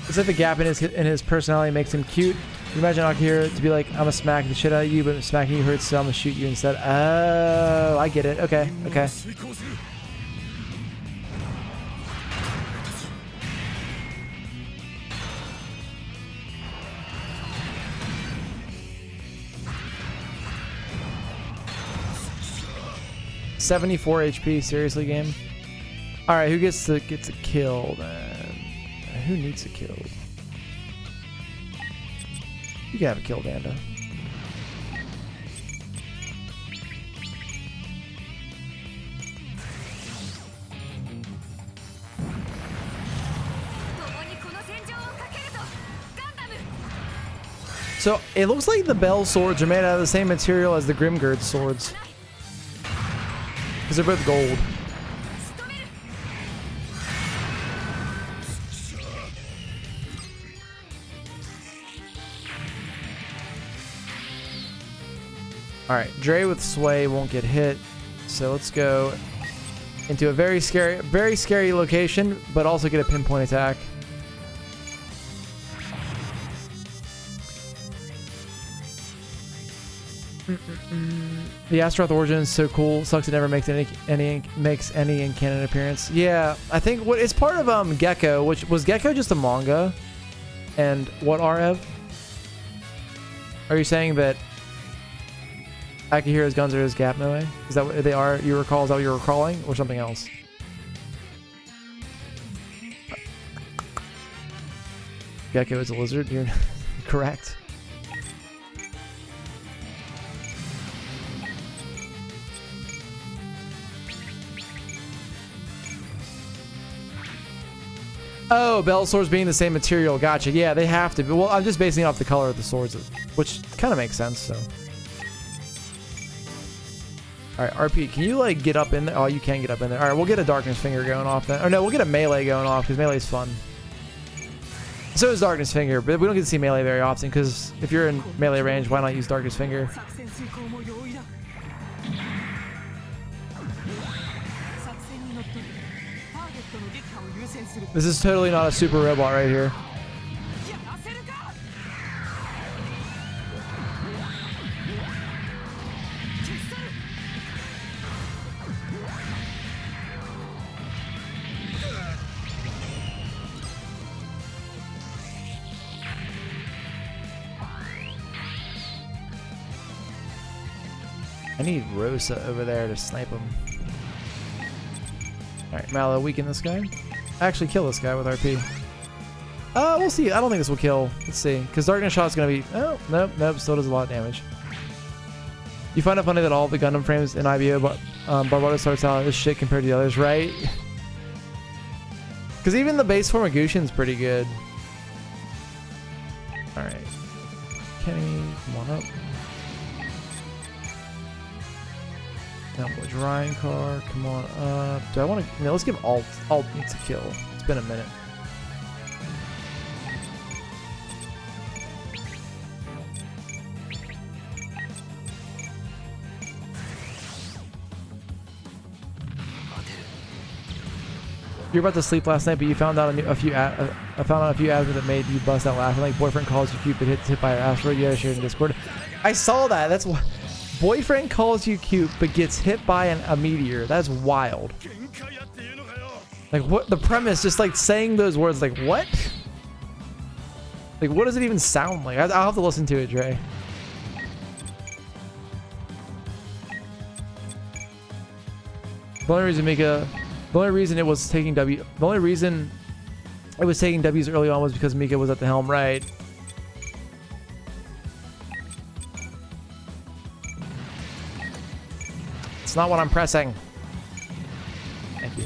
It's like the gap in his personality makes him cute. You imagine Akihira to be like, I'm gonna smack the shit out of you, but smacking you hurts, so I'm gonna shoot you instead. Oh, I get it. Okay, okay. $74 HP, seriously, game. All right, who gets a kill then? Who needs a kill? You can have a kill, Danda. So it looks like the Bell swords are made out of the same material as the Grimgird swords, because they're both gold. All right, Dre with Sway won't get hit, so let's go into a very scary location, but also get a pinpoint attack. The Astaroth origin is so cool. Sucks it never makes any in canon appearance. Yeah, I think it's part of Gecko, which was Gecko just a manga. And what Rev? Are you saying that Akihira's guns are his gap moe? Is that what they are? You recall? Is that what you're recalling, or something else? Gecko is a lizard. You're correct. Oh, Bell swords being the same material. Gotcha. Yeah, they have to be. Well, I'm just basing it off the color of the swords, which kind of makes sense. So. All right, RP, can you like get up in there? Oh, you can get up in there. All right, we'll get a Darkness Finger going off then. Or no, we'll get a melee going off because melee is fun. So is Darkness Finger, but we don't get to see melee very often because if you're in melee range, why not use Darkness Finger? This is totally not a super robot right here. I need Rosa over there to snipe him. Alright, Mallow, weaken this guy. Actually, kill this guy with RP. We'll see. I don't think this will kill. Let's see. Because Darkness Shot's going to be... Oh, nope. Still does a lot of damage. You find it funny that all the Gundam frames in IBO, but Barbados starts out as shit compared to the others, right? Because even the base form of Gushin's pretty good. Alright. Kenny, come on up. Now, boy, Ryan Car, come on up. Do I want to... No, let's give Alt. Alt needs to kill. It's been a minute. You're about to sleep last night, but you found out a few ads that made you bust out laughing. Like boyfriend calls you cute, but hits hit by an asteroid. You gotta share in Discord. I saw that. That's what. Boyfriend calls you cute, but gets hit by a meteor. That's wild. Like what? The premise, just like saying those words. Like what? Like what does it even sound like? I'll have to listen to it, Dre. The only reason it was taking W's early on was because Mika was at the helm, right? It's not what I'm pressing. Thank you.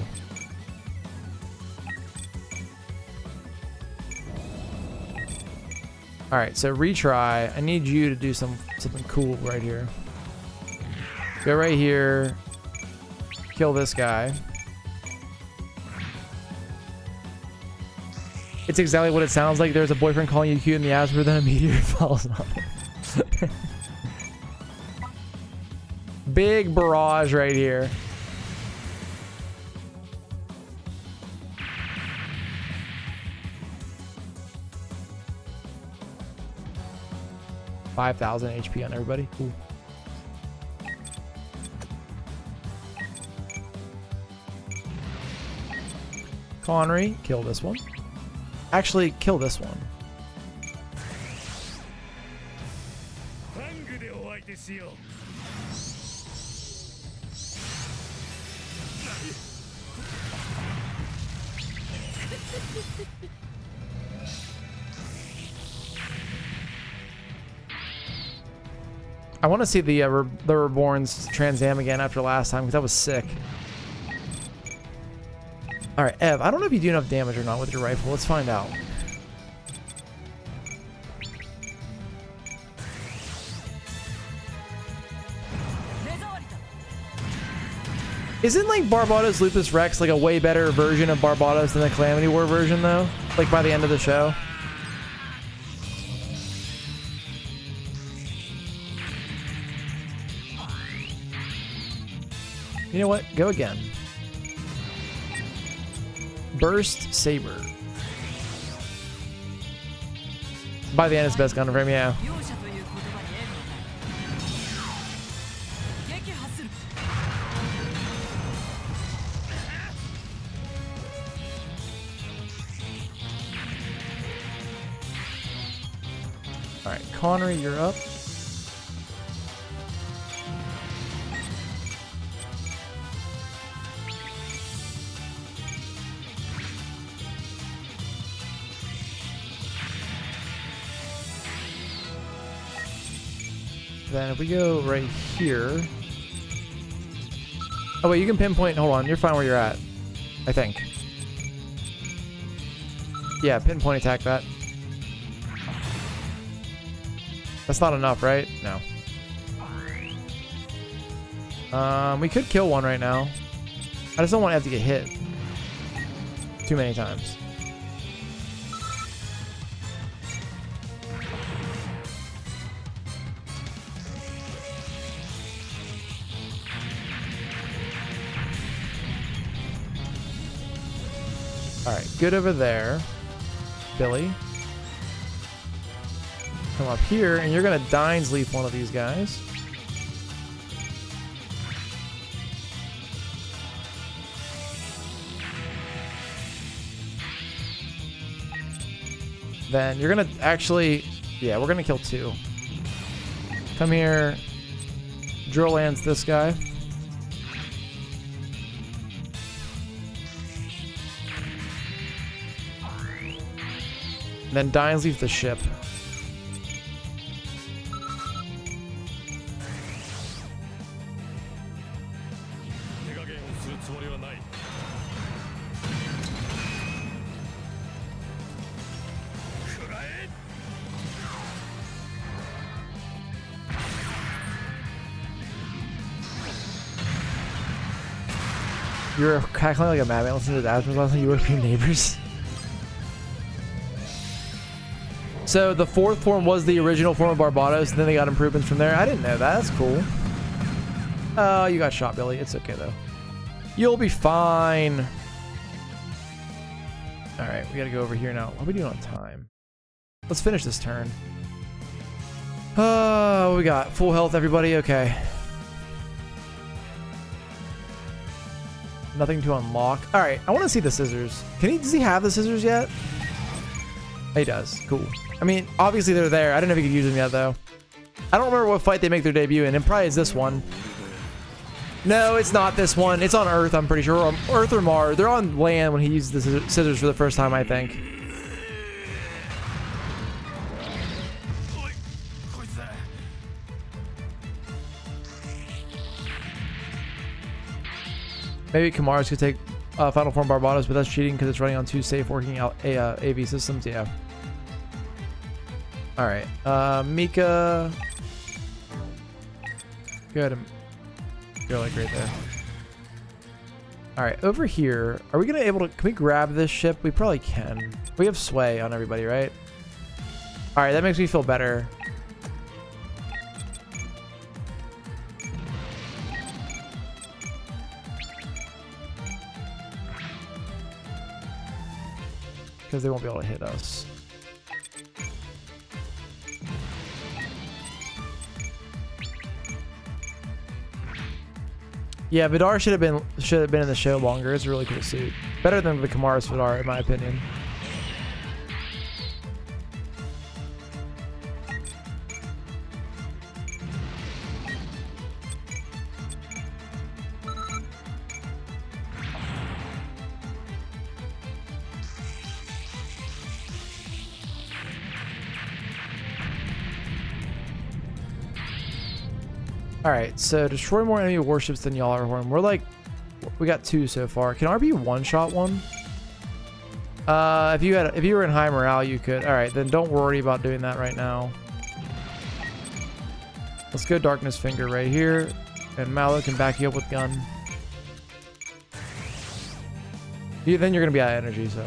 All right, so retry. I need you to do something cool right here. Go right here. Kill this guy. It's exactly what it sounds like. There's a boyfriend calling you cute in the asteroid, then a meteor falls on it. Big barrage right here. $5,000 HP on everybody. Ooh. Connery, kill this one. Actually, kill this one. I want to see the Reborn's Trans Am again after last time because that was sick. All right, Ev, I don't know if you do enough damage or not with your rifle. Let's find out. Isn't like Barbados Lupus Rex like a way better version of Barbados than the Calamity War version though? Like by the end of the show? You know what? Go again. Burst Saber. By the end, it's best Gundam frame, yeah. Alright, Connery, you're up. Then if we go right here... Oh wait, you can pinpoint... Hold on, you're fine where you're at. I think. Yeah, pinpoint attack that. That's not enough, right? No. We could kill one right now. I just don't want Ev to get hit too many times. Alright, good over there. Billy. Come up here, and you're gonna Dines Leaf one of these guys. Then you're gonna actually... Yeah, we're gonna kill two. Come here. Drill lands this guy. And then Dines leaves the ship. You were cackling like a madman listening to the Asper's last time you worked with your neighbors. So the fourth form was the original form of Barbados, and then they got improvements from there. I didn't know that. That's cool. Oh, you got shot, Billy. It's okay, though. You'll be fine. All right, we got to go over here now. What are we doing on time? Let's finish this turn. Oh, we got full health, everybody. Okay. Nothing to unlock. All right, I want to see the scissors. Does he have the scissors yet? He does. Cool. I mean, obviously they're there. I don't know if he could use them yet, though. I don't remember what fight they make their debut in. It probably is this one. No, it's not this one. It's on Earth, I'm pretty sure. Or Earth or Mars. They're on land when he used the scissors for the first time, I think. Maybe Kamara's could take Final Form Barbados, but that's cheating because it's running on 2 safe working out AV systems. Yeah. All right. Mika. Good. Go like right there. All right. Over here, are we gonna able to? Can we grab this ship? We probably can. We have sway on everybody, right? All right. That makes me feel better. Because they won't be able to hit us. Yeah, Vidar should have been in the show longer. It's a really cool suit. Better than the Kamara's Vidar, in my opinion. Alright, so destroy more enemy warships than y'all are horn. We're like, we got 2 so far. Can RB one-shot one? If you were in high morale, you could. Alright, then don't worry about doing that right now. Let's go Darkness Finger right here. And Malo can back you up with gun. Then you're going to be out of energy, so.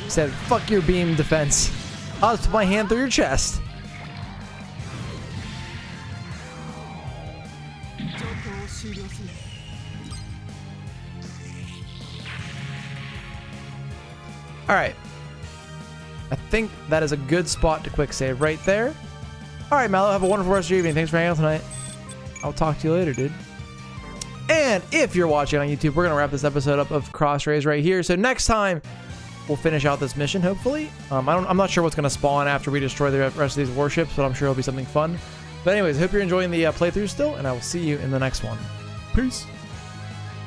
Said, fuck your beam defense. I'll just put my hand through your chest. Alright. I think that is a good spot to quick save right there. Alright, Mallow, have a wonderful rest of your evening. Thanks for hanging out tonight. I'll talk to you later, dude. And if you're watching on YouTube, we're going to wrap this episode up of Cross Rays right here. So next time, we'll finish out this mission, hopefully. I'm not sure what's going to spawn after we destroy the rest of these warships, but I'm sure it'll be something fun. But anyways, hope you're enjoying the playthrough still, and I will see you in the next one. Peace.